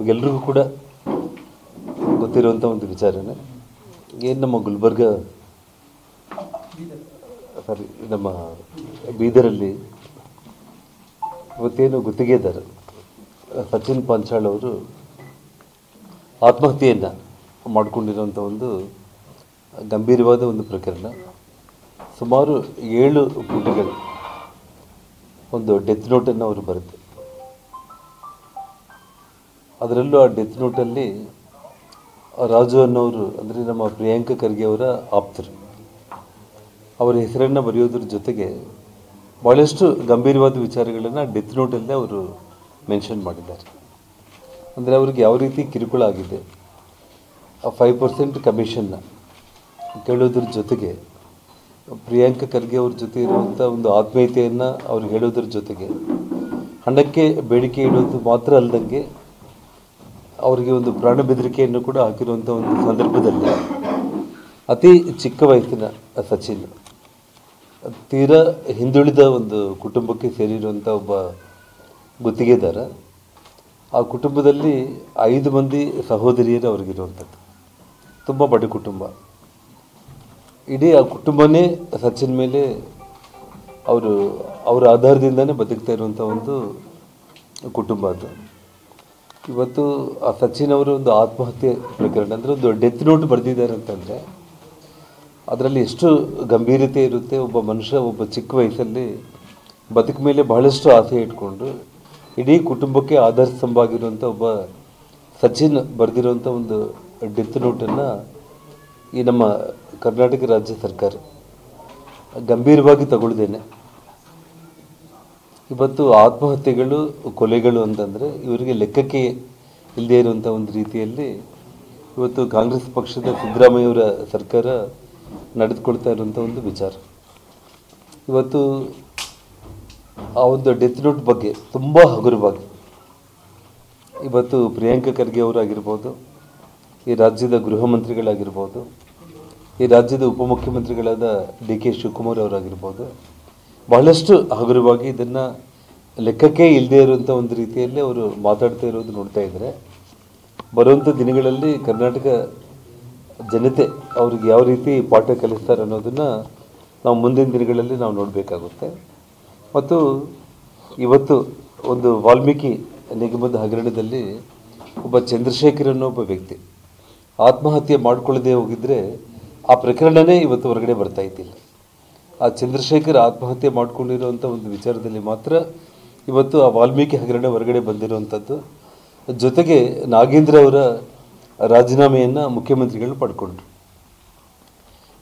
ನಮಗೆಲ್ರಿಗೂ ಕೂಡ ಗೊತ್ತಿರುವಂಥ ಒಂದು ವಿಚಾರನೇ. ಏನು ನಮ್ಮ ಗುಲ್ಬರ್ಗ ನಮ್ಮ ಬೀದರಲ್ಲಿ ಇವತ್ತೇನು ಗುತ್ತಿಗೆದಾರ ಸಚಿನ್ ಪಾಂಚಾಳ್ ಅವರು ಆತ್ಮಹತ್ಯೆಯನ್ನು ಮಾಡಿಕೊಂಡಿರುವಂಥ ಒಂದು ಗಂಭೀರವಾದ ಒಂದು ಪ್ರಕರಣ. ಸುಮಾರು 7 ಪುಟಗಳು ಒಂದು ಡೆತ್ ನೋಟನ್ನು ಅವರು ಬರುತ್ತೆ. ಅದರಲ್ಲೂ ಆ ಡೆತ್ ನೋಟಲ್ಲಿ ರಾಜು ಅನ್ನೋರು ಅಂದರೆ ನಮ್ಮ ಪ್ರಿಯಾಂಕ ಖರ್ಗೆ ಅವರ ಆಪ್ತರು ಅವರ ಹೆಸರನ್ನು ಬರೆಯೋದ್ರ ಜೊತೆಗೆ ಭಾಳಷ್ಟು ಗಂಭೀರವಾದ ವಿಚಾರಗಳನ್ನು ಡೆತ್ ನೋಟಲ್ಲೇ ಅವರು ಮೆನ್ಷನ್ ಮಾಡಿದ್ದಾರೆ. ಅಂದರೆ ಅವ್ರಿಗೆ ಯಾವ ರೀತಿ ಕಿರುಕುಳ ಆಗಿದೆ, ಆ 5% ಕಮಿಷನ್ನ ಕೇಳೋದ್ರ ಜೊತೆಗೆ ಪ್ರಿಯಾಂಕ ಖರ್ಗೆ ಅವ್ರ ಜೊತೆ ಇರುವಂಥ ಒಂದು ಆತ್ಮೀಯತೆಯನ್ನು ಅವ್ರು ಹೇಳೋದ್ರ ಜೊತೆಗೆ ಹಣಕ್ಕೆ ಬೇಡಿಕೆ ಇಡೋದು ಮಾತ್ರ ಅಲ್ಲದಂಗೆ ಅವರಿಗೆ ಒಂದು ಪ್ರಾಣ ಬೆದರಿಕೆಯನ್ನು ಕೂಡ ಹಾಕಿರುವಂಥ ಒಂದು ಸಂದರ್ಭದಲ್ಲಿ ಅತಿ ಚಿಕ್ಕ ವಯಸ್ಸಿನ ಸಚಿನ್ ತೀರಾ ಹಿಂದುಳಿದ ಒಂದು ಕುಟುಂಬಕ್ಕೆ ಸೇರಿರುವಂಥ ಒಬ್ಬ ಗುತ್ತಿಗೆದಾರ. ಆ ಕುಟುಂಬದಲ್ಲಿ 5 ಮಂದಿ ಸಹೋದರಿಯರು ಅವ್ರಿಗಿರುವಂಥದ್ದು. ತುಂಬ ಬಡ ಕುಟುಂಬ. ಇಡೀ ಆ ಕುಟುಂಬನೇ ಸಚಿನ್ ಮೇಲೆ ಅವರ ಆಧಾರದಿಂದನೇ ಬದುಕ್ತಾ ಇರುವಂಥ ಒಂದು ಕುಟುಂಬ ಅದು. ಇವತ್ತು ಆ ಸಚಿನ್ ಅವರು ಒಂದು ಆತ್ಮಹತ್ಯೆ ಪ್ರಕರಣ ಅಂದರೆ ಒಂದು ಡೆತ್ ನೋಟ್ ಬರೆದಿದ್ದಾರೆ ಅಂತಂದರೆ ಅದರಲ್ಲಿ ಎಷ್ಟು ಗಂಭೀರತೆ ಇರುತ್ತೆ. ಒಬ್ಬ ಮನುಷ್ಯ ಒಬ್ಬ ಚಿಕ್ಕ ವಯಸ್ಸಲ್ಲಿ ಬದುಕ ಮೇಲೆ ಬಹಳಷ್ಟು ಆಸೆ ಇಟ್ಕೊಂಡು ಇಡೀ ಕುಟುಂಬಕ್ಕೆ ಆಧಾರ ಸ್ತಂಭ ಆಗಿರುವಂಥ ಒಬ್ಬ ಸಚಿನ್ ಬರೆದಿರುವಂಥ ಒಂದು ಡೆತ್ ನೋಟನ್ನು ಈ ನಮ್ಮ ಕರ್ನಾಟಕ ರಾಜ್ಯ ಸರ್ಕಾರ ಗಂಭೀರವಾಗಿ ತಗೊಳ್ದೇನೆ ಇವತ್ತು ಆತ್ಮಹತ್ಯೆಗಳು ಕೊಲೆಗಳು ಅಂತಂದರೆ ಇವರಿಗೆ ಲೆಕ್ಕಕ್ಕೆ ಇಲ್ಲದೇ ಇರುವಂಥ ಒಂದು ರೀತಿಯಲ್ಲಿ ಇವತ್ತು ಕಾಂಗ್ರೆಸ್ ಪಕ್ಷದ ಸಿದ್ದರಾಮಯ್ಯವರ ಸರ್ಕಾರ ನಡೆದುಕೊಳ್ತಾ ಇರುವಂಥ ಒಂದು ವಿಚಾರ. ಇವತ್ತು ಆ ಒಂದು ಡೆತ್ ನೋಟ್ ಬಗ್ಗೆ ತುಂಬ ಹಗುರವಾಗಿ ಇವತ್ತು ಪ್ರಿಯಾಂಕ ಖರ್ಗೆ ಅವರಾಗಿರ್ಬೋದು, ಈ ರಾಜ್ಯದ ಗೃಹ ಮಂತ್ರಿಗಳಾಗಿರ್ಬೋದು, ಈ ರಾಜ್ಯದ ಉಪಮುಖ್ಯಮಂತ್ರಿಗಳಾದ DK ಶಿವಕುಮಾರ್ ಅವರಾಗಿರ್ಬೋದು, ಬಹಳಷ್ಟು ಹಗುರವಾಗಿ ಇದನ್ನು ಲೆಕ್ಕಕ್ಕೆ ಇಲ್ಲದೇ ಇರುವಂಥ ಒಂದು ರೀತಿಯಲ್ಲಿ ಅವರು ಮಾತಾಡ್ತಾ ಇರೋದು ನೋಡ್ತಾ ಇದ್ದರೆ ಬರುವಂಥ ದಿನಗಳಲ್ಲಿ ಕರ್ನಾಟಕ ಜನತೆ ಅವ್ರಿಗೆ ಯಾವ ರೀತಿ ಪಾಠ ಕಲಿಸ್ತಾರೆ ಅನ್ನೋದನ್ನು ನಾವು ಮುಂದಿನ ದಿನಗಳಲ್ಲಿ ನಾವು ನೋಡಬೇಕಾಗುತ್ತೆ. ಮತ್ತು ಇವತ್ತು ಒಂದು ವಾಲ್ಮೀಕಿ ನಿಗಮದ ಹಗರಣದಲ್ಲಿ ಒಬ್ಬ ಚಂದ್ರಶೇಖರ್ ಅನ್ನೋ ಒಬ್ಬ ವ್ಯಕ್ತಿ ಆತ್ಮಹತ್ಯೆ ಮಾಡ್ಕೊಳ್ಳದೆ ಹೋಗಿದ್ದರೆ ಆ ಪ್ರಕರಣನೇ ಇವತ್ತು ಹೊರಗಡೆ ಬರ್ತಾ ಇದ್ದಿಲ್ಲ. ಆ ಚಂದ್ರಶೇಖರ್ ಆತ್ಮಹತ್ಯೆ ಮಾಡ್ಕೊಂಡಿರುವಂಥ ಒಂದು ವಿಚಾರದಲ್ಲಿ ಮಾತ್ರ ಇವತ್ತು ಆ ವಾಲ್ಮೀಕಿ ಹಗರಣ ಹೊರಗಡೆ ಬಂದಿರುವಂಥದ್ದು. ಜೊತೆಗೆ ನಾಗೇಂದ್ರ ಅವರ ರಾಜೀನಾಮೆಯನ್ನು ಮುಖ್ಯಮಂತ್ರಿಗಳು ಪಡ್ಕೊಂಡ್ರು.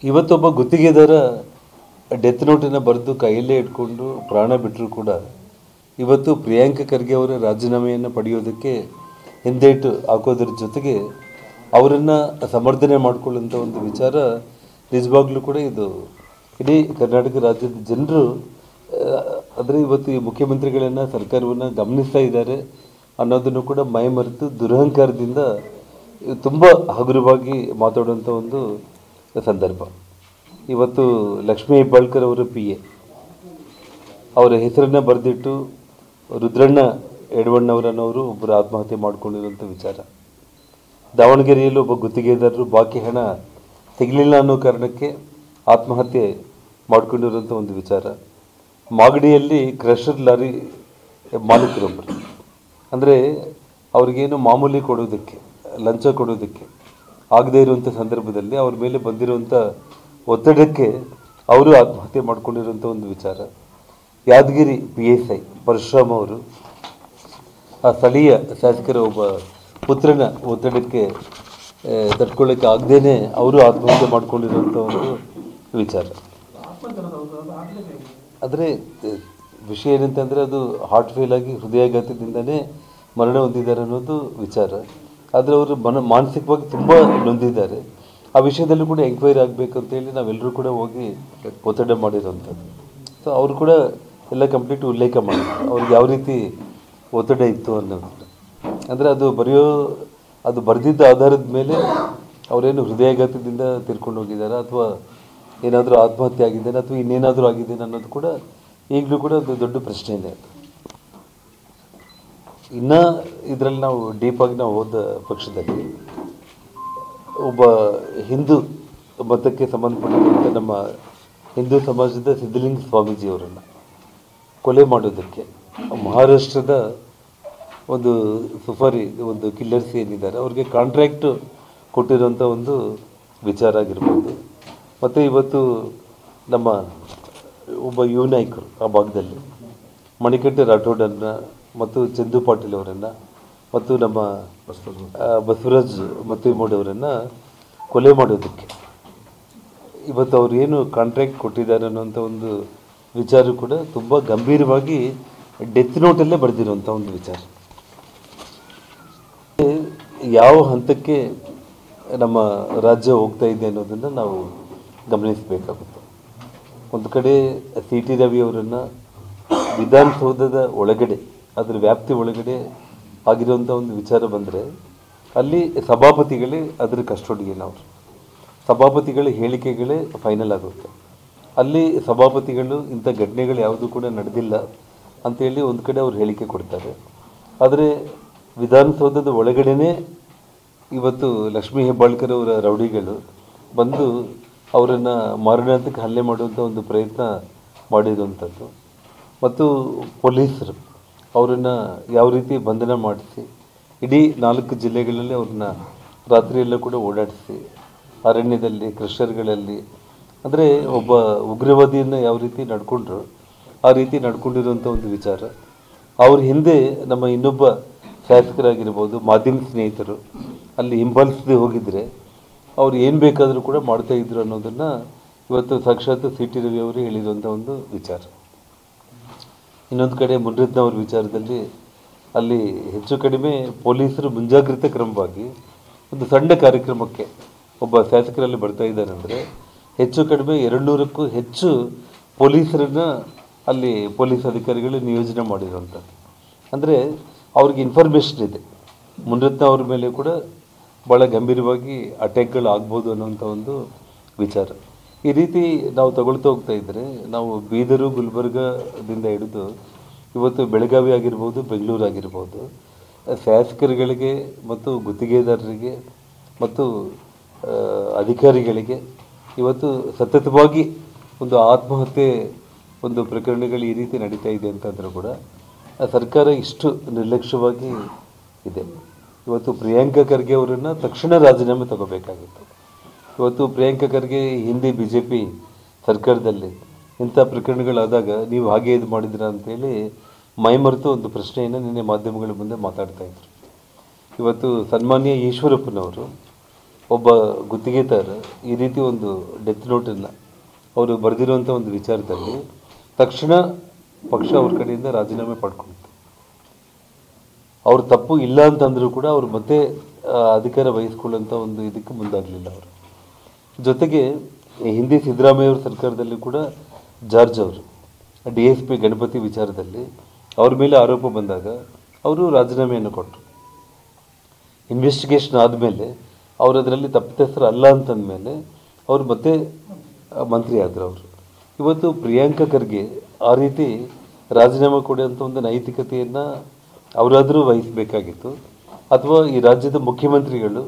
ಇವತ್ತೊಬ್ಬ ಗುತ್ತಿಗೆದಾರ ಡೆತ್ ನೋಟನ್ನು ಬರೆದು ಕೈಯಲ್ಲೇ ಇಟ್ಕೊಂಡು ಪ್ರಾಣ ಬಿಟ್ಟರೂ ಕೂಡ ಇವತ್ತು ಪ್ರಿಯಾಂಕ ಖರ್ಗೆ ಅವರ ರಾಜೀನಾಮೆಯನ್ನು ಪಡೆಯೋದಕ್ಕೆ ಹಿಂದೇಟು ಹಾಕೋದ್ರ ಜೊತೆಗೆ ಅವರನ್ನು ಸಮರ್ಥನೆ ಮಾಡಿಕೊಳ್ಳುವಂಥ ಒಂದು ವಿಚಾರ ನಿಜವಾಗ್ಲೂ ಕೂಡ ಇದು ಇಡೀ ಕರ್ನಾಟಕ ರಾಜ್ಯದ ಜನರು ಅಂದರೆ ಇವತ್ತು ಈ ಮುಖ್ಯಮಂತ್ರಿಗಳನ್ನು ಸರ್ಕಾರವನ್ನು ಗಮನಿಸ್ತಾ ಇದ್ದಾರೆ ಅನ್ನೋದನ್ನು ಕೂಡ ಮೈಮರೆತು ದುರಹಂಕಾರದಿಂದ ತುಂಬ ಹಗುರವಾಗಿ ಮಾತಾಡುವಂಥ ಒಂದು ಸಂದರ್ಭ. ಇವತ್ತು ಲಕ್ಷ್ಮೀ ಹೆಬ್ಬಾಳ್ಕರ್ ಅವರ PA ಅವರ ಹೆಸರನ್ನು ಬರೆದಿಟ್ಟು ರುದ್ರಣ್ಣ ಯಡವಣ್ಣವರನ್ನವರು ಒಬ್ಬರು ಆತ್ಮಹತ್ಯೆ ಮಾಡಿಕೊಂಡಿರುವಂಥ ವಿಚಾರ. ದಾವಣಗೆರೆಯಲ್ಲಿ ಒಬ್ಬ ಗುತ್ತಿಗೆದಾರರು ಬಾಕಿ ಹಣ ಸಿಗಲಿಲ್ಲ ಅನ್ನೋ ಕಾರಣಕ್ಕೆ ಆತ್ಮಹತ್ಯೆ ಮಾಡಿಕೊಂಡಿರುವಂಥ ಒಂದು ವಿಚಾರ. ಮಾಗಡಿಯಲ್ಲಿ ಕ್ರಷರ್ ಲಾರಿ ಮಾಲೀಕರೊಬ್ಬರು ಅಂದರೆ ಅವ್ರಿಗೇನು ಮಾಮೂಲಿ ಕೊಡೋದಕ್ಕೆ ಲಂಚ ಕೊಡೋದಕ್ಕೆ ಆಗದೇ ಇರುವಂಥ ಸಂದರ್ಭದಲ್ಲಿ ಅವ್ರ ಮೇಲೆ ಬಂದಿರುವಂಥ ಒತ್ತಡಕ್ಕೆ ಅವರು ಆತ್ಮಹತ್ಯೆ ಮಾಡ್ಕೊಂಡಿರುವಂಥ ಒಂದು ವಿಚಾರ. ಯಾದಗಿರಿ PSI ಪರಶುರಾಮ್ ಅವರು ಆ ಸ್ಥಳೀಯ ಶಾಸಕರ ಒಬ್ಬ ಪುತ್ರನ ಒತ್ತಡಕ್ಕೆ ತಡ್ಕೊಳ್ಳೋಕ್ಕೆ ಆಗದೇನೆ ಅವರು ಆತ್ಮಹತ್ಯೆ ಮಾಡ್ಕೊಂಡಿರುವಂಥ ಒಂದು ವಿಚಾರ. ಆದರೆ ವಿಷಯ ಏನಂತಂದರೆ ಅದು ಹಾರ್ಟ್ ಫೇಲ್ ಆಗಿ ಹೃದಯಾಘಾತದಿಂದನೇ ಮರಣ ಹೊಂದಿದ್ದಾರೆ ಅನ್ನೋದು ವಿಚಾರ. ಆದರೆ ಅವರು ಮಾನಸಿಕವಾಗಿ ತುಂಬ ನೊಂದಿದ್ದಾರೆ. ಆ ವಿಷಯದಲ್ಲೂ ಕೂಡ ಎಂಕ್ವೈರಿ ಆಗಬೇಕಂತೇಳಿ ನಾವೆಲ್ಲರೂ ಕೂಡ ಹೋಗಿ ಒತ್ತಡ ಮಾಡಿರೋವಂಥದ್ದು. ಸೊ ಅವರು ಕೂಡ ಎಲ್ಲ ಕಂಪ್ಲೀಟ್ ಉಲ್ಲೇಖ ಮಾಡಿದ್ರು ಅವ್ರಿಗೆ ಯಾವ ರೀತಿ ಒತ್ತಡ ಇತ್ತು ಅನ್ನೋದು. ಅಂದರೆ ಅದು ಬರೆದಿದ್ದ ಆಧಾರದ ಮೇಲೆ ಅವರೇನು ಹೃದಯಾಘಾತದಿಂದ ತೀರ್ಕೊಂಡು ಹೋಗಿದ್ದಾರೆ ಅಥವಾ ಏನಾದರೂ ಆತ್ಮಹತ್ಯೆ ಆಗಿದ್ದೇನೆ ಅಥವಾ ಇನ್ನೇನಾದರೂ ಆಗಿದ್ದೇನೆ ಅನ್ನೋದು ಕೂಡ ಈಗಲೂ ಕೂಡ ಒಂದು ದೊಡ್ಡ ಪ್ರಶ್ನೆ ಇದೆ. ಇನ್ನು ಇದರಲ್ಲಿ ನಾವು ಡೀಪಾಗಿ ನಾವು ಹೋದ ಪಕ್ಷದಲ್ಲಿ ಒಬ್ಬ ಹಿಂದೂ ಮತಕ್ಕೆ ಸಂಬಂಧಪಟ್ಟಂತೆ ನಮ್ಮ ಹಿಂದೂ ಸಮಾಜದ ಸಿದ್ಧಲಿಂಗ ಸ್ವಾಮೀಜಿಯವರನ್ನು ಕೊಲೆ ಮಾಡೋದಕ್ಕೆ ಮಹಾರಾಷ್ಟ್ರದ ಒಂದು ಸುಫಾರಿ ಒಂದು ಕಿಲ್ಲರ್ಸ್ ಏನಿದ್ದಾರೆ ಅವ್ರಿಗೆ ಕಾಂಟ್ರ್ಯಾಕ್ಟ್ ಕೊಟ್ಟಿರೋಂಥ ಒಂದು ವಿಚಾರ ಆಗಿರ್ಬೋದು. ಮತ್ತು ಇವತ್ತು ನಮ್ಮ ಒಬ್ಬ ಯುವ ನಾಯಕರು ಆ ಭಾಗದಲ್ಲಿ ಮಣಿಕಂಠ ರಾಠೋಡನ್ನು ಮತ್ತು ಚಂದು ಪಾಟೀಲ್ ಅವರನ್ನು ಮತ್ತು ನಮ್ಮ ಬಸವರಾಜ್ ಮತ್ತಿಮೂಡವರನ್ನು ಕೊಲೆ ಮಾಡೋದಕ್ಕೆ ಇವತ್ತು ಅವ್ರು ಏನು ಕಾಂಟ್ರ್ಯಾಕ್ಟ್ ಕೊಟ್ಟಿದ್ದಾರೆ ಅನ್ನೋಂಥ ಒಂದು ವಿಚಾರ ಕೂಡ ತುಂಬ ಗಂಭೀರವಾಗಿ ಡೆತ್ ನೋಟಲ್ಲೇ ಬರೆದಿರುವಂಥ ಒಂದು ವಿಚಾರ. ಯಾವ ಹಂತಕ್ಕೆ ನಮ್ಮ ರಾಜ್ಯ ಹೋಗ್ತಾ ಇದೆ ಅನ್ನೋದನ್ನು ನಾವು ಗಮನಿಸಬೇಕಾಗುತ್ತೆ. ಒಂದು ಕಡೆ ಸಿ ಟಿ ರವಿ ಅವರನ್ನು ವಿಧಾನಸೌಧದ ಒಳಗಡೆ ಅದರ ವ್ಯಾಪ್ತಿ ಒಳಗಡೆ ಆಗಿರುವಂಥ ಒಂದು ವಿಚಾರ ಬಂದರೆ ಅಲ್ಲಿ ಸಭಾಪತಿಗಳೇ ಅದರ ಕಸ್ಟೋಡಿಯನ್ ಸಭಾಪತಿಗಳ ಹೇಳಿಕೆಗಳೇ ಫೈನಲ್ ಆಗುತ್ತೆ. ಅಲ್ಲಿ ಸಭಾಪತಿಗಳು ಇಂಥ ಘಟನೆಗಳು ಯಾವುದೂ ಕೂಡ ನಡೆದಿಲ್ಲ ಅಂಥೇಳಿ ಒಂದು ಕಡೆ ಅವ್ರು ಹೇಳಿಕೆ ಕೊಡ್ತಾರೆ. ಆದರೆ ವಿಧಾನಸೌಧದ ಒಳಗಡೆನೇ ಇವತ್ತು ಲಕ್ಷ್ಮೀ ಹೆಬ್ಬಾಳ್ಕರ್ ಅವರ ರೌಡಿಗಳು ಬಂದು ಅವರನ್ನು ಮಾರಣಾಂತಿಕ ಹಲ್ಲೆ ಮಾಡುವಂಥ ಒಂದು ಪ್ರಯತ್ನ ಮಾಡಿರುವಂಥದ್ದು ಮತ್ತು ಪೊಲೀಸರು ಅವರನ್ನು ಯಾವ ರೀತಿ ಬಂಧನ ಮಾಡಿಸಿ ಇಡೀ 4 ಜಿಲ್ಲೆಗಳಲ್ಲಿ ಅವ್ರನ್ನ ರಾತ್ರಿಯೆಲ್ಲ ಕೂಡ ಓಡಾಡಿಸಿ ಅರಣ್ಯದಲ್ಲಿ ಕ್ರಷರ್ಗಳಲ್ಲಿ ಅಂದರೆ ಒಬ್ಬ ಉಗ್ರವಾದಿಯನ್ನು ಯಾವ ರೀತಿ ನಡ್ಕೊಂಡ್ರು ಆ ರೀತಿ ನಡ್ಕೊಂಡಿರುವಂಥ ಒಂದು ವಿಚಾರ. ಅವ್ರ ಹಿಂದೆ ನಮ್ಮ ಇನ್ನೊಬ್ಬ ಶಾಸಕರಾಗಿರ್ಬೋದು ಮಾಧ್ಯಮ ಸ್ನೇಹಿತರು ಅಲ್ಲಿ ಹಿಂಬಾಲಿಸದೆ ಹೋಗಿದ್ರೆ ಅವ್ರು ಏನು ಬೇಕಾದರೂ ಕೂಡ ಮಾಡ್ತಾಯಿದ್ರು ಅನ್ನೋದನ್ನು ಇವತ್ತು ಸಾಕ್ಷಾತ್ ಸಿ ಟಿ ರವಿ ಅವರು ಹೇಳಿರುವಂಥ ಒಂದು ವಿಚಾರ. ಇನ್ನೊಂದು ಕಡೆ ಮುನ್ರತ್ನವ್ರ ವಿಚಾರದಲ್ಲಿ ಅಲ್ಲಿ ಹೆಚ್ಚು ಕಡಿಮೆ ಪೊಲೀಸರು ಮುಂಜಾಗ್ರತಾ ಕ್ರಮವಾಗಿ ಒಂದು ಸಣ್ಣ ಕಾರ್ಯಕ್ರಮಕ್ಕೆ ಒಬ್ಬ ಶಾಸಕರಲ್ಲಿ ಬರ್ತಾ ಇದ್ದಾರೆ ಅಂದರೆ ಹೆಚ್ಚು ಕಡಿಮೆ 200ಕ್ಕೂ ಹೆಚ್ಚು ಪೊಲೀಸರನ್ನು ಅಲ್ಲಿ ಪೊಲೀಸ್ ಅಧಿಕಾರಿಗಳು ನಿಯೋಜನೆ ಮಾಡಿರುವಂಥದ್ದು. ಅಂದರೆ ಅವ್ರಿಗೆ ಇನ್ಫಾರ್ಮೇಷನ್ ಇದೆ ಮುನ್ರತ್ನ ಅವ್ರ ಮೇಲೆ ಕೂಡ ಭಾಳ ಗಂಭೀರವಾಗಿ ಅಟ್ಯಾಕ್ಗಳು ಆಗ್ಬೋದು ಅನ್ನೋಂಥ ಒಂದು ವಿಚಾರ. ಈ ರೀತಿ ನಾವು ತಗೊಳ್ತಾ ಹೋಗ್ತಾ ಇದ್ದರೆ ನಾವು ಬೀದರು ಗುಲ್ಬರ್ಗದಿಂದ ಹಿಡಿದು ಇವತ್ತು ಬೆಳಗಾವಿ ಆಗಿರ್ಬೋದು ಬೆಂಗಳೂರು ಆಗಿರ್ಬೋದು ಶಾಸಕರುಗಳಿಗೆ ಮತ್ತು ಗುತ್ತಿಗೆದಾರರಿಗೆ ಮತ್ತು ಅಧಿಕಾರಿಗಳಿಗೆ ಇವತ್ತು ಸತತವಾಗಿ ಒಂದು ಆತ್ಮಹತ್ಯೆ ಒಂದು ಪ್ರಕರಣಗಳು ಈ ರೀತಿ ನಡೀತಾ ಇದೆ ಅಂತಂದರೂ ಕೂಡ ಸರ್ಕಾರ ಇಷ್ಟು ನಿರ್ಲಕ್ಷ್ಯವಾಗಿ ಇದೆ. ಇವತ್ತು ಪ್ರಿಯಾಂಕಾ ಖರ್ಗೆ ಅವರನ್ನು ತಕ್ಷಣ ರಾಜೀನಾಮೆ ತಗೋಬೇಕಾಗಿತ್ತು. ಇವತ್ತು ಪ್ರಿಯಾಂಕಾ ಖರ್ಗೆ ಹಿಂದೆ BJP ಸರ್ಕಾರದಲ್ಲಿ ಇಂಥ ಪ್ರಕರಣಗಳಾದಾಗ ನೀವು ಹಾಗೆ ಇದು ಮಾಡಿದಿರ ಅಂತೇಳಿ ಮೈಮರೆತು ಒಂದು ಪ್ರಶ್ನೆಯನ್ನು ನಿನ್ನೆ ಮಾಧ್ಯಮಗಳ ಮುಂದೆ ಮಾತಾಡ್ತಾಯಿದ್ರು. ಇವತ್ತು ಸನ್ಮಾನ್ಯ ಈಶ್ವರಪ್ಪನವರು ಒಬ್ಬ ಗುತ್ತಿಗೆದಾರ ಈ ರೀತಿ ಒಂದು ಡೆತ್ ನೋಟನ್ನು ಅವರು ಬರೆದಿರುವಂಥ ಒಂದು ವಿಚಾರದಲ್ಲಿ ತಕ್ಷಣ ಪಕ್ಷ ಅವ್ರ ಕಡೆಯಿಂದ ರಾಜೀನಾಮೆ ಪಡ್ಕೊಳ್ತು. ಅವ್ರ ತಪ್ಪು ಇಲ್ಲ ಅಂತಂದರೂ ಕೂಡ ಅವರು ಮತ್ತೆ ಅಧಿಕಾರ ವಹಿಸ್ಕೊಳ್ಳೋಂಥ ಒಂದು ಇದಕ್ಕೆ ಮುಂದಾಗಲಿಲ್ಲ ಅವರು. ಜೊತೆಗೆ ಹಿಂದೆ ಸಿದ್ದರಾಮಯ್ಯವ್ರ ಸರ್ಕಾರದಲ್ಲಿ ಕೂಡ ಜಾರ್ಜ್ ಅವರು DSP ಗಣಪತಿ ವಿಚಾರದಲ್ಲಿ ಅವ್ರ ಮೇಲೆ ಆರೋಪ ಬಂದಾಗ ಅವರು ರಾಜೀನಾಮೆಯನ್ನು ಕೊಟ್ಟರು. ಇನ್ವೆಸ್ಟಿಗೇಷನ್ ಆದಮೇಲೆ ಅವರು ಅದರಲ್ಲಿ ತಪ್ಪಿತಸ್ಥರು ಅಲ್ಲ ಅಂತಂದಮೇಲೆ ಅವರು ಮತ್ತೆ ಮಂತ್ರಿ ಆದರು ಅವರು. ಇವತ್ತು ಪ್ರಿಯಾಂಕಾ ಖರ್ಗೆ ಆ ರೀತಿ ರಾಜೀನಾಮೆ ಕೊಡುವಂಥ ಒಂದು ನೈತಿಕತೆಯನ್ನು ಅವರಾದರೂ ವಹಿಸಬೇಕಾಗಿತ್ತು ಅಥವಾ ಈ ರಾಜ್ಯದ ಮುಖ್ಯಮಂತ್ರಿಗಳು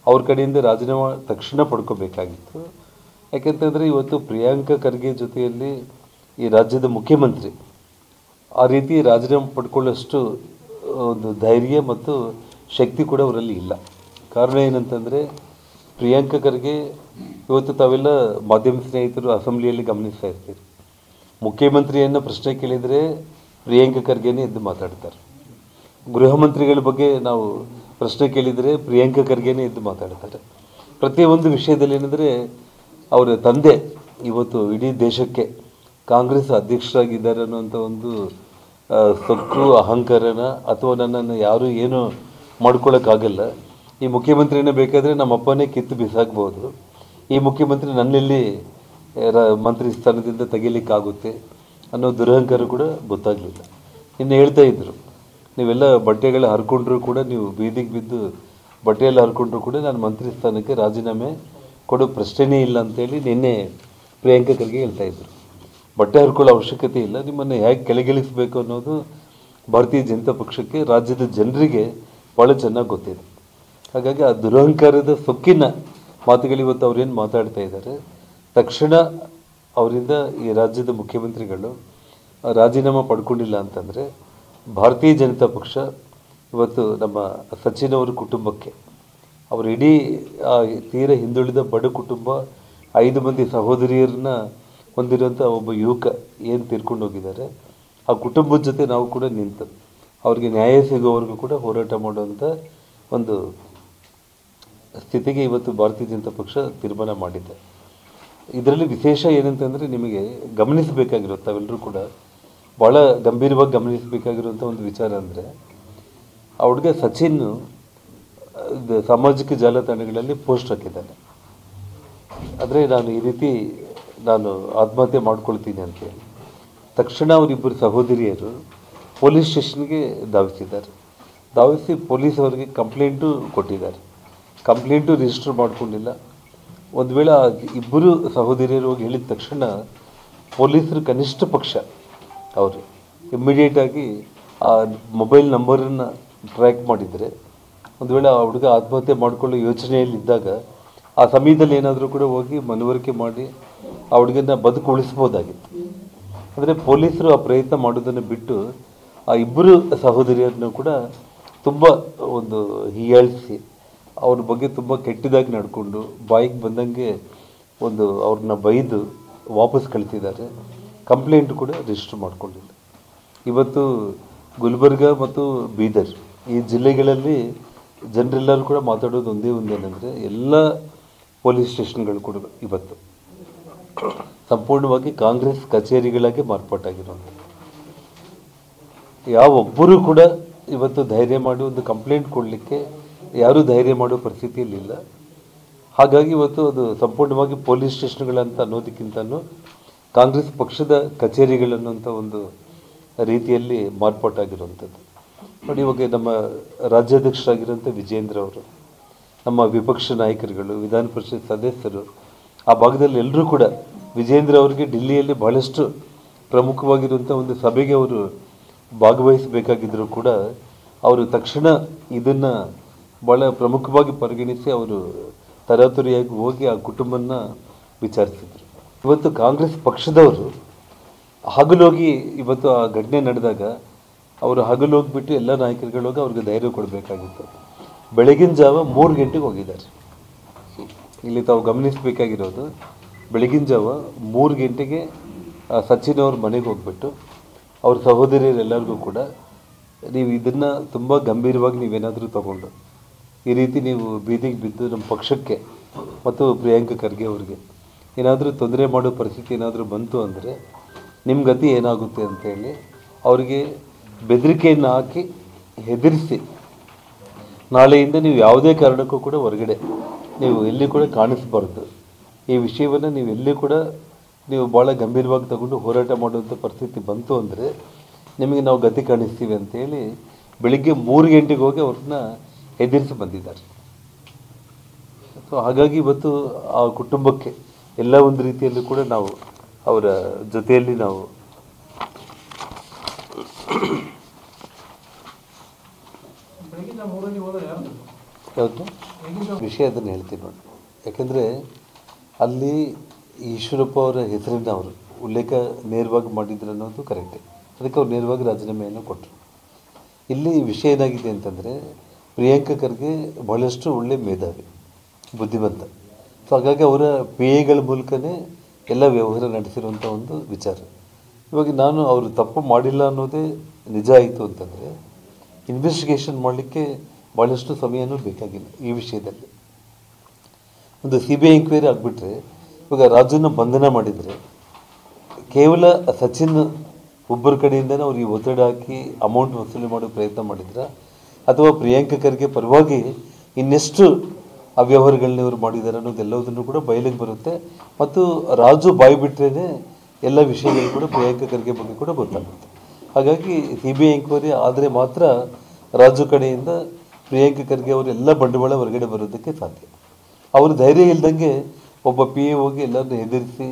ಅವ್ರ ಕಡೆಯಿಂದ ರಾಜೀನಾಮೆ ತಕ್ಷಣ ಪಡ್ಕೋಬೇಕಾಗಿತ್ತು. ಯಾಕೆಂತಂದರೆ ಇವತ್ತು ಪ್ರಿಯಾಂಕಾ ಖರ್ಗೆ ಜೊತೆಯಲ್ಲಿ ಈ ರಾಜ್ಯದ ಮುಖ್ಯಮಂತ್ರಿ ಆ ರೀತಿ ರಾಜೀನಾಮೆ ಪಡ್ಕೊಳ್ಳೋಷ್ಟು ಒಂದು ಧೈರ್ಯ ಮತ್ತು ಶಕ್ತಿ ಕೂಡ ಅವರಲ್ಲಿ ಇಲ್ಲ. ಕಾರಣ ಏನಂತಂದರೆ ಪ್ರಿಯಾಂಕಾ ಖರ್ಗೆ ಇವತ್ತು ತಾವೆಲ್ಲ ಮಾಧ್ಯಮ ಸ್ನೇಹಿತರು ಅಸೆಂಬ್ಲಿಯಲ್ಲಿ ಗಮನಿಸ್ತಾ ಇರ್ತೀರಿ, ಮುಖ್ಯಮಂತ್ರಿಯನ್ನು ಪ್ರಶ್ನೆ ಕೇಳಿದರೆ ಪ್ರಿಯಾಂಕಾ ಖರ್ಗೆನೇ ಎದ್ದು ಮಾತಾಡ್ತಾರೆ. ಗೃಹ ಮಂತ್ರಿಗಳ ಬಗ್ಗೆ ನಾವು ಪ್ರಶ್ನೆ ಕೇಳಿದರೆ ಪ್ರಿಯಾಂಕಾ ಖರ್ಗೆನೇ ಎದ್ದು ಮಾತಾಡ್ತಾರೆ. ಪ್ರತಿಯೊಂದು ವಿಷಯದಲ್ಲಿ ಏನಂದರೆ ಅವರ ತಂದೆ ಇವತ್ತು ಇಡೀ ದೇಶಕ್ಕೆ ಕಾಂಗ್ರೆಸ್ ಅಧ್ಯಕ್ಷರಾಗಿದ್ದಾರೆ ಅನ್ನೋಂಥ ಒಂದು ಸೊಕ್ಕು ಅಹಂಕಾರನ ಅಥವಾ ನನ್ನನ್ನು ಯಾರೂ ಏನೂ ಮಾಡ್ಕೊಳ್ಳೋಕ್ಕಾಗಲ್ಲ, ಈ ಮುಖ್ಯಮಂತ್ರಿನೇ ಬೇಕಾದರೆ ನಮ್ಮ ಅಪ್ಪನೇ ಕಿತ್ತು ಬಿಸಾಕ್ಬೋದು, ಈ ಮುಖ್ಯಮಂತ್ರಿ ನನ್ನೆಲ್ಲಿ ಮಂತ್ರಿ ಸ್ಥಾನದಿಂದ ತೆಗಿಲಿಕ್ಕಾಗುತ್ತೆ ಅನ್ನೋ ದುರಹಂಕಾರ ಕೂಡ ಗೊತ್ತಾಗಲಿಲ್ಲ. ಇನ್ನು ಹೇಳ್ತಾ ಇದ್ದರು, ನೀವೆಲ್ಲ ಬಟ್ಟೆಗಳು ಹರ್ಕೊಂಡ್ರೂ ಕೂಡ ನೀವು ಬೀದಿಗೆ ಬಿದ್ದು ಬಟ್ಟೆಯಲ್ಲಿ ಹರ್ಕೊಂಡ್ರೂ ಕೂಡ ನಾನು ಮಂತ್ರಿ ಸ್ಥಾನಕ್ಕೆ ರಾಜೀನಾಮೆ ಕೊಡೋ ಪ್ರಶ್ನೆನೇ ಇಲ್ಲ ಅಂತೇಳಿ ನಿನ್ನೆ ಪ್ರಿಯಾಂಕಾ ಖರ್ಗೆ ಹೇಳ್ತಾಯಿದ್ರು. ಬಟ್ಟೆ ಹರ್ಕೊಳ್ಳೋ ಅವಶ್ಯಕತೆ ಇಲ್ಲ, ನಿಮ್ಮನ್ನು ಹೇಗೆ ಕೆಳಗಿಳಿಸಬೇಕು ಅನ್ನೋದು ಭಾರತೀಯ ಜನತಾ ಪಕ್ಷಕ್ಕೆ ರಾಜ್ಯದ ಜನರಿಗೆ ಭಾಳ ಚೆನ್ನಾಗಿ ಗೊತ್ತಿದೆ. ಹಾಗಾಗಿ ಆ ದುರಹಂಕಾರದ ಸೊಕ್ಕಿನ ಮಾತುಗಳು ಇವತ್ತು ಅವ್ರೇನು ಮಾತಾಡ್ತಾ ಇದ್ದಾರೆ, ತಕ್ಷಣ ಅವರಿಂದ ಈ ರಾಜ್ಯದ ಮುಖ್ಯಮಂತ್ರಿಗಳು ರಾಜೀನಾಮೆ ಪಡ್ಕೊಂಡಿಲ್ಲ ಅಂತಂದರೆ ಭಾರತೀಯ ಜನತಾ ಪಕ್ಷ ಇವತ್ತು ನಮ್ಮ ಸಚಿನ್ ಅವರ ಕುಟುಂಬಕ್ಕೆ, ಅವರು ಇಡೀ ತೀರ ಹಿಂದುಳಿದ ಬಡ ಕುಟುಂಬ, 5 ಮಂದಿ ಸಹೋದರಿಯರನ್ನ ಹೊಂದಿರುವಂಥ ಒಬ್ಬ ಯುವಕ ಏನು ತೀರ್ಕೊಂಡು ಹೋಗಿದ್ದಾರೆ, ಆ ಕುಟುಂಬದ ಜೊತೆ ನಾವು ಕೂಡ ನಿಂತು ಅವ್ರಿಗೆ ನ್ಯಾಯ ಸಿಗೋವರೆಗೂ ಕೂಡ ಹೋರಾಟ ಮಾಡುವಂಥ ಒಂದು ಸ್ಥಿತಿಗೆ ಇವತ್ತು ಭಾರತೀಯ ಜನತಾ ಪಕ್ಷ ತೀರ್ಮಾನ ಮಾಡಿದೆ. ಇದರಲ್ಲಿ ವಿಶೇಷ ಏನಂತಂದರೆ, ನಿಮಗೆ ಗಮನಿಸಬೇಕಾಗಿರೋ ತಾವೆಲ್ಲರೂ ಕೂಡ ಭಾಳ ಗಂಭೀರವಾಗಿ ಗಮನಿಸಬೇಕಾಗಿರುವಂಥ ಒಂದು ವಿಚಾರ ಅಂದರೆ, ಆ ಹುಡುಗ ಸಚಿನ್ ಸಾಮಾಜಿಕ ಜಾಲತಾಣಗಳಲ್ಲಿ ಪೋಸ್ಟ್ ಹಾಕಿದ್ದಾನೆ. ಆದರೆ ನಾನು ಈ ರೀತಿ ಆತ್ಮಹತ್ಯೆ ಮಾಡ್ಕೊಳ್ತೀನಿ ಅಂತೇಳಿ ತಕ್ಷಣ ಅವರಿಬ್ಬರು ಸಹೋದರಿಯರು ಪೊಲೀಸ್ ಸ್ಟೇಷನ್ಗೆ ಧಾವಿಸಿ ಪೊಲೀಸ್ ಅವರಿಗೆ ಕಂಪ್ಲೇಂಟು ಕೊಟ್ಟಿದ್ದಾರೆ. ಕಂಪ್ಲೇಂಟು ರಿಜಿಸ್ಟರ್ ಮಾಡ್ಕೊಂಡಿಲ್ಲ. ಒಂದು ವೇಳೆ ಆ ಇಬ್ಬರು ಸಹೋದರಿಯರು ಹೋಗಿ ಹೇಳಿದ ತಕ್ಷಣ ಪೊಲೀಸರು ಕನಿಷ್ಠ ಪಕ್ಷ ಅವರು ಇಮ್ಮಿಡಿಯೇಟಾಗಿ ಆ ಮೊಬೈಲ್ ನಂಬರನ್ನು ಟ್ರ್ಯಾಕ್ ಮಾಡಿದರೆ, ಒಂದು ವೇಳೆ ಆ ಹುಡುಗ ಆತ್ಮಹತ್ಯೆ ಮಾಡಿಕೊಳ್ಳೋ ಯೋಚನೆಯಲ್ಲಿದ್ದಾಗ ಆ ಸಮಯದಲ್ಲಿ ಏನಾದರೂ ಕೂಡ ಹೋಗಿ ಮನವರಿಕೆ ಮಾಡಿ ಆ ಹುಡುಗನ ಬದುಕು ಉಳಿಸ್ಬೋದಾಗಿತ್ತು. ಅಂದರೆ ಪೊಲೀಸರು ಆ ಪ್ರಯತ್ನ ಮಾಡೋದನ್ನು ಬಿಟ್ಟು ಆ ಇಬ್ಬರು ಸಹೋದರಿಯರನ್ನು ಕೂಡ ತುಂಬ ಒಂದು ಹೀಯಾಳಿಸಿ ಅವ್ರ ಬಗ್ಗೆ ತುಂಬ ಕೆಟ್ಟದಾಗಿ ನಡ್ಕೊಂಡು ಬಾಯಿಗೆ ಬಂದಂಗೆ ಅವ್ರನ್ನ ಬೈದು ವಾಪಸ್ ಕಳಿಸಿದ್ದಾರೆ. ಕಂಪ್ಲೇಂಟ್ ಕೂಡ ರಿಜಿಸ್ಟರ್ ಮಾಡಿಕೊಂಡಿಲ್ಲ. ಇವತ್ತು ಗುಲ್ಬರ್ಗ ಮತ್ತು ಬೀದರ್ ಈ ಜಿಲ್ಲೆಗಳಲ್ಲಿ ಜನರೆಲ್ಲರೂ ಕೂಡ ಮಾತಾಡೋದು ಒಂದೇನೆಂದರೆ, ಎಲ್ಲ ಪೊಲೀಸ್ ಸ್ಟೇಷನ್ಗಳು ಕೂಡ ಇವತ್ತು ಸಂಪೂರ್ಣವಾಗಿ ಕಾಂಗ್ರೆಸ್ ಕಚೇರಿಗಳಾಗಿ ಮಾರ್ಪಾಟಾಗಿರುವಂಥ, ಯಾವೊಬ್ಬರೂ ಕೂಡ ಇವತ್ತು ಧೈರ್ಯ ಮಾಡಿ ಒಂದು ಕಂಪ್ಲೇಂಟ್ ಕೊಡಲಿಕ್ಕೆ ಯಾರೂ ಧೈರ್ಯ ಮಾಡೋ ಪರಿಸ್ಥಿತಿಯಲ್ಲಿಲ್ಲ. ಹಾಗಾಗಿ ಇವತ್ತು ಅದು ಸಂಪೂರ್ಣವಾಗಿ ಪೊಲೀಸ್ ಸ್ಟೇಷನ್ಗಳಂತ ಅನ್ನೋದಕ್ಕಿಂತನೂ ಕಾಂಗ್ರೆಸ್ ಪಕ್ಷದ ಕಚೇರಿಗಳನ್ನುವಂಥ ಒಂದು ರೀತಿಯಲ್ಲಿ ಮಾರ್ಪಾಟಾಗಿರುವಂಥದ್ದು. ನೋಡಿ, ಇವಾಗ ನಮ್ಮ ರಾಜ್ಯಾಧ್ಯಕ್ಷರಾಗಿರುವಂಥ ವಿಜೇಂದ್ರ ಅವರು, ನಮ್ಮ ವಿಪಕ್ಷ ನಾಯಕರುಗಳು, ವಿಧಾನ ಪರಿಷತ್ ಸದಸ್ಯರು, ಆ ಭಾಗದಲ್ಲಿ ಎಲ್ಲರೂ ಕೂಡ ವಿಜೇಂದ್ರ ಅವರಿಗೆ ಡೆಲ್ಲಿಯಲ್ಲಿ ಬಹಳಷ್ಟು ಪ್ರಮುಖವಾಗಿರುವಂಥ ಒಂದು ಸಭೆಗೆ ಅವರು ಭಾಗವಹಿಸಬೇಕಾಗಿದ್ದರೂ ಕೂಡ ಅವರು ತಕ್ಷಣ ಇದನ್ನು ಭಾಳ ಪ್ರಮುಖವಾಗಿ ಪರಿಗಣಿಸಿ ಅವರು ತರಾತುರಿಯಾಗಿ ಹೋಗಿ ಆ ಕುಟುಂಬನ ವಿಚಾರಿಸಿದರು. ಇವತ್ತು ಕಾಂಗ್ರೆಸ್ ಪಕ್ಷದವರು ಹಗಲೋಗಿ ಇವತ್ತು ಆ ಘಟನೆ ನಡೆದಾಗ ಅವರು ಹಗಲೋಗಿಬಿಟ್ಟು ಎಲ್ಲ ನಾಯಕರುಗಳೋಗಿ ಅವ್ರಿಗೆ ಧೈರ್ಯ ಕೊಡಬೇಕಾಗಿತ್ತು. ಬೆಳಗಿನ ಜಾವ 3 ಗಂಟೆಗೆ ಹೋಗಿದ್ದಾರೆ. ಇಲ್ಲಿ ತಾವು ಗಮನಿಸಬೇಕಾಗಿರೋದು, ಬೆಳಗಿನ ಜಾವ 3 ಗಂಟೆಗೆ ಸಚಿನ್ ಅವ್ರ ಮನೆಗೆ ಹೋಗ್ಬಿಟ್ಟು ಅವ್ರ ಸಹೋದರಿಯರೆಲ್ಲರಿಗೂ ಕೂಡ, ನೀವು ಇದನ್ನು ತುಂಬ ಗಂಭೀರವಾಗಿ ನೀವೇನಾದರೂ ತಗೊಂಡು ಈ ರೀತಿ ನೀವು ಬೀದಿಗೆ ಬಿದ್ದು ನಮ್ಮ ಪಕ್ಷಕ್ಕೆ ಮತ್ತು ಪ್ರಿಯಾಂಕ ಖರ್ಗೆ ಅವ್ರಿಗೆ ಏನಾದರೂ ತೊಂದರೆ ಮಾಡೋ ಪರಿಸ್ಥಿತಿ ಏನಾದರೂ ಬಂತು ಅಂದರೆ ನಿಮ್ಮ ಗತಿ ಏನಾಗುತ್ತೆ ಅಂತೇಳಿ ಅವರಿಗೆ ಬೆದರಿಕೆಯನ್ನು ಹಾಕಿ ಹೆದರಿಸಿ, ನಾಳೆಯಿಂದ ನೀವು ಯಾವುದೇ ಕಾರಣಕ್ಕೂ ಕೂಡ ಹೊರಗಡೆ ನೀವು ಎಲ್ಲಿ ಕೂಡ ಕಾಣಿಸ್ಬಾರ್ದು, ಈ ವಿಷಯವನ್ನು ನೀವು ಎಲ್ಲಿ ಕೂಡ ನೀವು ಭಾಳ ಗಂಭೀರವಾಗಿ ತಗೊಂಡು ಹೋರಾಟ ಮಾಡುವಂಥ ಪರಿಸ್ಥಿತಿ ಬಂತು ಅಂದರೆ ನಿಮಗೆ ನಾವು ಗತಿ ಕಾಣಿಸ್ತೀವಿ ಅಂತೇಳಿ ಬೆಳಿಗ್ಗೆ 3 ಗಂಟೆಗೆ ಹೋಗಿ ಅವ್ರನ್ನ ಹೆದರಿಸಿ ಬಂದಿದ್ದಾರೆ. ಸೊ ಹಾಗಾಗಿ ಇವತ್ತು ಆ ಕುಟುಂಬಕ್ಕೆ ಎಲ್ಲ ಒಂದು ರೀತಿಯಲ್ಲೂ ಕೂಡ ನಾವು ಅವರ ಜೊತೆಯಲ್ಲಿ ನಾವು ಯಾವುದು ವಿಷಯ ಅದನ್ನು ಹೇಳ್ತೀನಿ ನೋಡಿ. ಯಾಕೆಂದರೆ ಅಲ್ಲಿ ಈಶ್ವರಪ್ಪ ಅವರ ಹೆಸರನ್ನು ಅವರು ಉಲ್ಲೇಖ ನೇರವಾಗಿ ಮಾಡಿದ್ರು ಅನ್ನೋದು ಕರೆಕ್ಟೇ. ಅದಕ್ಕೆ ಅವ್ರು ನೇರವಾಗಿ ರಾಜೀನಾಮೆಯನ್ನು ಕೊಟ್ಟರು. ಇಲ್ಲಿ ವಿಷಯ ಏನಾಗಿದೆ ಅಂತಂದರೆ, ಪ್ರಿಯಾಂಕ ಖರ್ಗೆ ಬಹಳಷ್ಟು ಒಳ್ಳೆ ಮೇಧಾವಿ, ಬುದ್ಧಿವಂತ. ಸೊ ಹಾಗಾಗಿ ಅವರ ಪೇಗಳ ಮೂಲಕನೇ ಎಲ್ಲ ವ್ಯವಹಾರ ನಡೆಸಿರುವಂಥ ಒಂದು ವಿಚಾರ. ಇವಾಗ ನಾನು ಅವರು ತಪ್ಪು ಮಾಡಿಲ್ಲ ಅನ್ನೋದೇ ನಿಜ ಆಯಿತು ಅಂತಂದರೆ ಇನ್ವೆಸ್ಟಿಗೇಷನ್ ಮಾಡಲಿಕ್ಕೆ ಭಾಳಷ್ಟು ಸಮಯನೂ ಬೇಕಾಗಿಲ್ಲ. ಈ ವಿಷಯದಲ್ಲಿ ಒಂದು CBI ಎಂಕ್ವೈರಿ ಆಗಿಬಿಟ್ರೆ, ಇವಾಗ ರಾಜುನ ಬಂಧನ ಮಾಡಿದರೆ ಕೇವಲ ಸಚಿನ್ ಒಬ್ಬರ ಕಡೆಯಿಂದನೇ ಅವ್ರಿಗೆ ಒತ್ತಡ ಹಾಕಿ ಅಮೌಂಟ್ ವಸೂಲಿ ಮಾಡೋ ಪ್ರಯತ್ನ ಮಾಡಿದ್ರೆ, ಅಥವಾ ಪ್ರಿಯಾಂಕ ಖರ್ಗೆ ಪರವಾಗಿ ಇನ್ನೆಷ್ಟು ಅವ್ಯವಹಾರಗಳನ್ನ ಇವರು ಮಾಡಿದ್ದಾರೆ ಅನ್ನೋದೆಲ್ಲದನ್ನು ಕೂಡ ಬಯಲಿಗೆ ಬರುತ್ತೆ. ಮತ್ತು ರಾಜು ಬಾಯಿ ಬಿಟ್ರೇ ಎಲ್ಲ ವಿಷಯಗಳು ಕೂಡ ಪ್ರಿಯಾಂಕ ಖರ್ಗೆ ಬಗ್ಗೆ ಕೂಡ ಗೊತ್ತಾಗುತ್ತೆ. ಹಾಗಾಗಿ CBI ಎಂಕ್ವೈರಿ ಆದರೆ ಮಾತ್ರ ರಾಜು ಕಡೆಯಿಂದ ಪ್ರಿಯಾಂಕ ಖರ್ಗೆ ಅವರೆಲ್ಲ ಬಂಡವಾಳ ಹೊರಗಡೆ ಬರೋದಕ್ಕೆ ಸಾಧ್ಯ. ಅವರು ಧೈರ್ಯ ಇಲ್ದಂಗೆ ಒಬ್ಬ PA ಹೋಗಿ ಎಲ್ಲರನ್ನ ಹೆದರಿಸಿ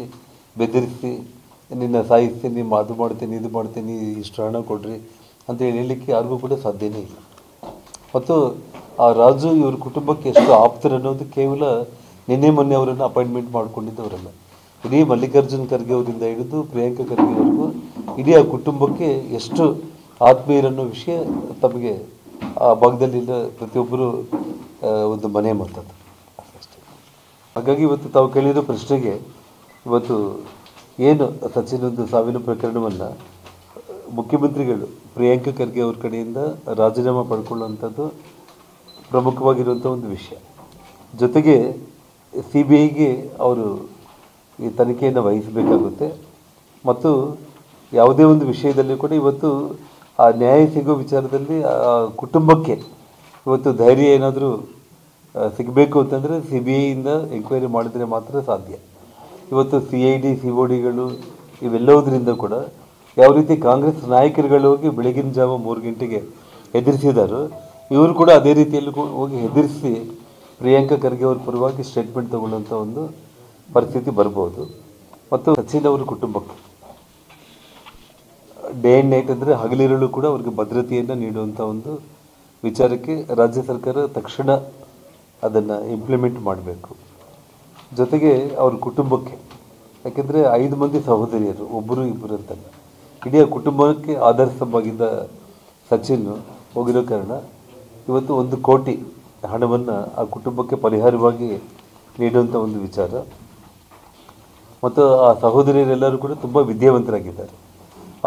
ಬೆದರಿಸಿ ನಿನ್ನ ಸಾಯಿಸ್ತೀನಿ, ಅದು ಮಾಡ್ತೀನಿ, ಇದು ಮಾಡ್ತೀನಿ, ಇಷ್ಟು ಹಣ ಕೊಡ್ರಿ, ಅಂತ ಹೇಳಲಿಕ್ಕೆ ಯಾರಿಗೂ ಕೂಡ ಸಾಧ್ಯನೇ ಇಲ್ಲ. ಮತ್ತು ಆ ರಾಜು ಇವ್ರ ಕುಟುಂಬಕ್ಕೆ ಎಷ್ಟು ಆಪ್ತರು ಅನ್ನೋದು ಕೇವಲ ನಿನ್ನೆ ಮೊನ್ನೆ ಅವರನ್ನು ಅಪಾಯಿಂಟ್ಮೆಂಟ್ ಮಾಡಿಕೊಂಡಿದ್ದವರಲ್ಲ. ಇಡೀ ಮಲ್ಲಿಕಾರ್ಜುನ್ ಖರ್ಗೆ ಅವರಿಂದ ಹಿಡಿದು ಪ್ರಿಯಾಂಕಾ ಖರ್ಗೆವರೆಗೂ ಇಡೀ ಆ ಕುಟುಂಬಕ್ಕೆ ಎಷ್ಟು ಆತ್ಮೀಯರನ್ನೋ ವಿಷಯ ತಮಗೆ ಆ ಭಾಗದಲ್ಲಿಲ್ಲ ಪ್ರತಿಯೊಬ್ಬರು ಒಂದು ಮನೆ ಮಾತದ್ದು ಅಷ್ಟೇ. ಹಾಗಾಗಿ ಇವತ್ತು ತಾವು ಕೇಳಿರೋ ಪ್ರಶ್ನೆಗೆ ಇವತ್ತು ಏನು ಸಚಿನ್ ಒಂದು ಸಾವಿನ ಪ್ರಕರಣವನ್ನು ಮುಖ್ಯಮಂತ್ರಿಗಳು ಪ್ರಿಯಾಂಕಾ ಖರ್ಗೆ ಅವ್ರ ಕಡೆಯಿಂದ ರಾಜೀನಾಮೆ ಪಡ್ಕೊಳ್ಳುವಂಥದ್ದು ಪ್ರಮುಖವಾಗಿರುವಂಥ ಒಂದು ವಿಷಯ. ಜೊತೆಗೆ CBIಗೆ ಅವರು ಈ ತನಿಖೆಯನ್ನು ವಹಿಸಬೇಕಾಗುತ್ತೆ. ಮತ್ತು ಯಾವುದೇ ಒಂದು ವಿಷಯದಲ್ಲಿ ಕೂಡ ಇವತ್ತು ಆ ನ್ಯಾಯ ಸಿಗೋ ವಿಚಾರದಲ್ಲಿ ಆ ಕುಟುಂಬಕ್ಕೆ ಇವತ್ತು ಧೈರ್ಯ ಏನಾದರೂ ಸಿಗಬೇಕು ಅಂತಂದರೆ CBIಯಿಂದ ಎಂಕ್ವೈರಿ ಮಾಡಿದರೆ ಮಾತ್ರ ಸಾಧ್ಯ. ಇವತ್ತು CID CODಗಳು ಇವೆಲ್ಲವುದರಿಂದ ಕೂಡ ಯಾವ ರೀತಿ ಕಾಂಗ್ರೆಸ್ ನಾಯಕರುಗಳು ಹೋಗಿ ಬೆಳಗಿನ ಜಾವ 3 ಗಂಟೆಗೆ ಹೆದರಿಸಿದಾರೋ ಇವರು ಕೂಡ ಅದೇ ರೀತಿಯಲ್ಲಿ ಹೋಗಿ ಹೆದರಿಸಿ ಪ್ರಿಯಾಂಕಾ ಖರ್ಗೆ ಅವ್ರ ಪರವಾಗಿ ಸ್ಟೇಟ್ಮೆಂಟ್ ತಗೊಳ್ಳುವಂಥ ಒಂದು ಪರಿಸ್ಥಿತಿ ಬರ್ಬೋದು. ಮತ್ತು ಸಚಿನ್ ಅವರ ಕುಟುಂಬಕ್ಕೆ ಡೇ ಆ್ಯಂಡ್ ನೈಟ್ ಅಂದರೆ ಹಗಲಿರಲು ಕೂಡ ಅವ್ರಿಗೆ ಭದ್ರತೆಯನ್ನು ನೀಡುವಂಥ ಒಂದು ವಿಚಾರಕ್ಕೆ ರಾಜ್ಯ ಸರ್ಕಾರ ತಕ್ಷಣ ಅದನ್ನು ಇಂಪ್ಲಿಮೆಂಟ್ ಮಾಡಬೇಕು. ಜೊತೆಗೆ ಅವ್ರ ಕುಟುಂಬಕ್ಕೆ, ಯಾಕೆಂದರೆ 5 ಮಂದಿ ಸಹೋದರಿಯರು, ಒಬ್ಬರು ಇಬ್ಬರು ಅಂತಲ್ಲ, ಇಡೀ ಕುಟುಂಬಕ್ಕೆ ಆಧಾರಸ್ತಂಭವಾಗಿದ್ದ ಸಚಿನ್ ಹೋಗಿರೋ ಕಾರಣ ಇವತ್ತು 1 ಕೋಟಿ ಹಣವನ್ನು ಆ ಕುಟುಂಬಕ್ಕೆ ಪರಿಹಾರವಾಗಿ ನೀಡುವಂಥ ಒಂದು ವಿಚಾರ. ಮತ್ತು ಆ ಸಹೋದರಿಯರೆಲ್ಲರೂ ಕೂಡ ತುಂಬ ವಿದ್ಯಾವಂತರಾಗಿದ್ದಾರೆ.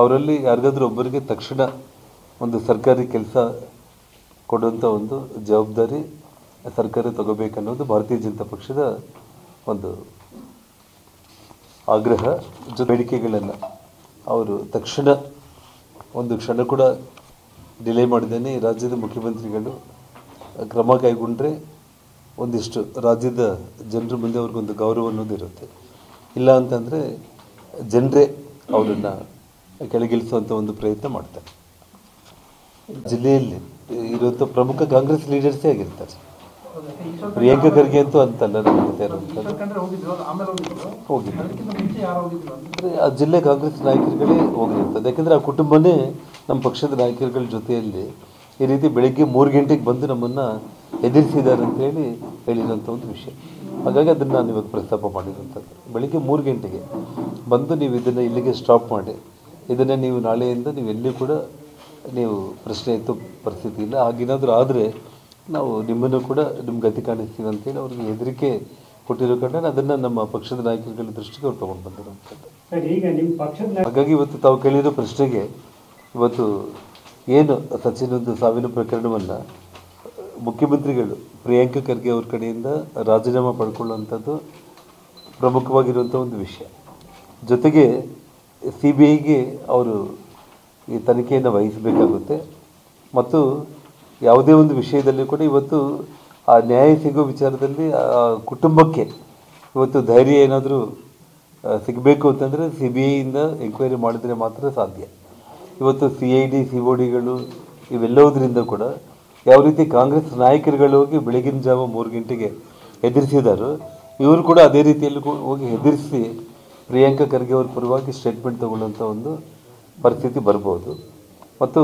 ಅವರಲ್ಲಿ ಯಾರಿಗಾದ್ರೂ ಒಬ್ಬರಿಗೆ ತಕ್ಷಣ ಒಂದು ಸರ್ಕಾರಿ ಕೆಲಸ ಕೊಡುವಂಥ ಒಂದು ಜವಾಬ್ದಾರಿ ಸರ್ಕಾರ ತಗೋಬೇಕನ್ನೋದು ಭಾರತೀಯ ಜನತಾ ಪಕ್ಷದ ಒಂದು ಆಗ್ರಹ. ಬೇಡಿಕೆಗಳನ್ನು ಅವರು ತಕ್ಷಣ ಒಂದು ಕ್ಷಣ ಕೂಡ ಡಿಲೇ ಮಾಡಿದ್ದೇನೆ ರಾಜ್ಯದ ಮುಖ್ಯಮಂತ್ರಿಗಳು ಕ್ರಮ ಕೈಗೊಂಡ್ರೆ ಒಂದಿಷ್ಟು ರಾಜ್ಯದ ಜನರ ಮುಂದೆ ಅವ್ರಿಗೊಂದು ಗೌರವ ಅನ್ನೋದು ಇರುತ್ತೆ. ಇಲ್ಲ ಅಂತಂದರೆ ಜನರೇ ಅವರನ್ನು ಕೆಳಗಿಳಿಸುವಂಥ ಒಂದು ಪ್ರಯತ್ನ ಮಾಡ್ತಾರೆ. ಜಿಲ್ಲೆಯಲ್ಲಿ ಇರುವಂಥ ಪ್ರಮುಖ ಕಾಂಗ್ರೆಸ್ ಲೀಡರ್ಸೇ ಆಗಿರ್ತಾರೆ. ಪ್ರಿಯಾಂಕಾ ಖರ್ಗೆ ಅಂತೂ ಅಂತಲ್ಲ, ಹೋಗಿದ್ದಾರೆ ಅಂದರೆ ಆ ಜಿಲ್ಲೆ ಕಾಂಗ್ರೆಸ್ ನಾಯಕರುಗಳೇ ಹೋಗಿರ್ತದೆ. ಯಾಕೆಂದರೆ ಆ ಕುಟುಂಬನೇ ನಮ್ಮ ಪಕ್ಷದ ನಾಯಕರುಗಳ ಜೊತೆಯಲ್ಲಿ ಈ ರೀತಿ ಬೆಳಗ್ಗೆ 3 ಗಂಟೆಗೆ ಬಂದು ನಮ್ಮನ್ನು ಹೆದರಿಸಿದ್ದಾರೆ ಅಂತೇಳಿ ಹೇಳಿರೋಂಥ ಒಂದು ವಿಷಯ. ಹಾಗಾಗಿ ಅದನ್ನು ನಾನು ಇವಾಗ ಪ್ರಸ್ತಾಪ ಮಾಡಿರೋಂಥದ್ದು. ಬೆಳಗ್ಗೆ 3 ಗಂಟೆಗೆ ಬಂದು ನೀವು ಇದನ್ನು ಇಲ್ಲಿಗೆ ಸ್ಟಾಪ್ ಮಾಡಿ, ಇದನ್ನು ನೀವು ನಾಳೆಯಿಂದ ನೀವು ಎಲ್ಲಿ ಕೂಡ ನೀವು ಪ್ರಶ್ನೆ ಎತ್ತೋ ಪರಿಸ್ಥಿತಿ ಇಲ್ಲ. ಹಾಗೇನಾದರೂ ಆದರೆ ನಾವು ನಿಮ್ಮನ್ನು ಕೂಡ ನಿಮ್ಮ ಗತಿ ಕಾಣಿಸ್ತೀವಿ ಅಂತೇಳಿ ಅವ್ರಿಗೆ ಹೆದರಿಕೆ ಕೊಟ್ಟಿರೋ ಕಾರಣ ಅದನ್ನು ನಮ್ಮ ಪಕ್ಷದ ನಾಯಕರುಗಳ ದೃಷ್ಟಿಗೆ ಅವ್ರು ತೊಗೊಂಡು ಬಂದಿರೋಂಥದ್ದು. ಹಾಗಾಗಿ ಇವತ್ತು ತಾವು ಕೇಳಿರೋ ಪ್ರಶ್ನೆಗೆ ಇವತ್ತು ಏನು ಸಚಿನ್ ಒಂದು ಸಾವಿನ ಪ್ರಕರಣವನ್ನು ಮುಖ್ಯಮಂತ್ರಿಗಳು ಪ್ರಿಯಾಂಕಾ ಖರ್ಗೆ ಅವ್ರ ಕಡೆಯಿಂದ ರಾಜೀನಾಮೆ ಪಡ್ಕೊಳ್ಳುವಂಥದ್ದು ಪ್ರಮುಖವಾಗಿರುವಂಥ ಒಂದು ವಿಷಯ. ಜೊತೆಗೆ CBIಗೆ ಅವರು ಈ ತನಿಖೆಯನ್ನು ವಹಿಸಬೇಕಾಗುತ್ತೆ. ಮತ್ತು ಯಾವುದೇ ಒಂದು ವಿಷಯದಲ್ಲಿ ಕೂಡ ಇವತ್ತು ಆ ನ್ಯಾಯ ಸಿಗೋ ವಿಚಾರದಲ್ಲಿ ಆ ಕುಟುಂಬಕ್ಕೆ ಇವತ್ತು ಧೈರ್ಯ ಏನಾದರೂ ಸಿಗಬೇಕು ಅಂತಂದರೆ CBIಯಿಂದ ಎಂಕ್ವೈರಿ ಮಾಡಿದರೆ ಮಾತ್ರ ಸಾಧ್ಯ. ಇವತ್ತು CID CODಗಳು ಇವೆಲ್ಲವುದರಿಂದ ಕೂಡ ಯಾವ ರೀತಿ ಕಾಂಗ್ರೆಸ್ ನಾಯಕರುಗಳು ಹೋಗಿ ಬೆಳಗಿನ ಜಾವ 3 ಗಂಟೆಗೆ ಹೆದರಿಸಿದಾರೋ ಇವರು ಕೂಡ ಅದೇ ರೀತಿಯಲ್ಲಿ ಹೋಗಿ ಹೆದರಿಸಿ ಪ್ರಿಯಾಂಕಾ ಖರ್ಗೆ ಅವ್ರ ಪರವಾಗಿ ಸ್ಟೇಟ್ಮೆಂಟ್ ತಗೊಳ್ಳುವಂಥ ಒಂದು ಪರಿಸ್ಥಿತಿ ಬರ್ಬೋದು. ಮತ್ತು